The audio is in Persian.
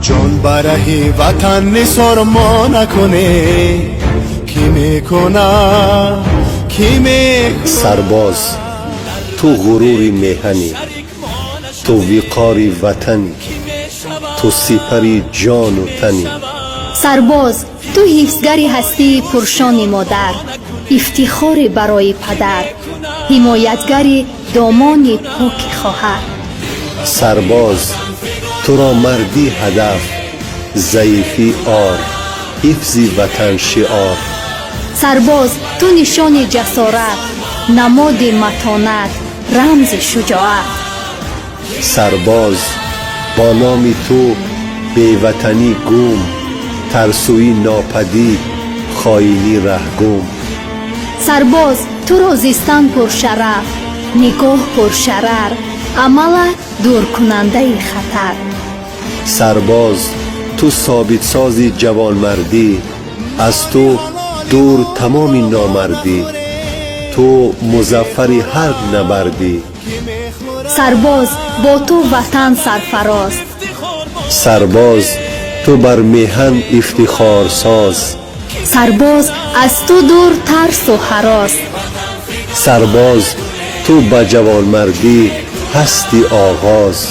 جان برای وطن نثار ما نکنه. کی میکنه کی میکنه؟ سرباز تو غروری میهنی، تو وقاری وطنی، تو سپری جان و تنی. سرباز تو حفظگری هستی پرشان مادر، افتخار برای پدر، حمایتگری دامان پاک خواهر. سرباز تو را مردی هدف، ضعیفی آر، حفظی وطن شعار. سرباز تو نشان جسارت، نماد متانت، رمز شجاعت. سرباز با نام تو بیوطنی گم، ترسوی ناپدید، خائنی رهگم. سرباز تو را زیستن پرشرف، نگاه پرشرر، عمل دور کننده خطر. سرباز تو ثابت سازی جوانمردی، از تو دور تمام نامردی، تو مظفری هر نبردی. سرباز با تو وطن سرفراست، سرباز تو بر میهن افتخار ساز. سرباز از تو دور ترس و هراس. سرباز تو با جوانمردی هستی آغاز.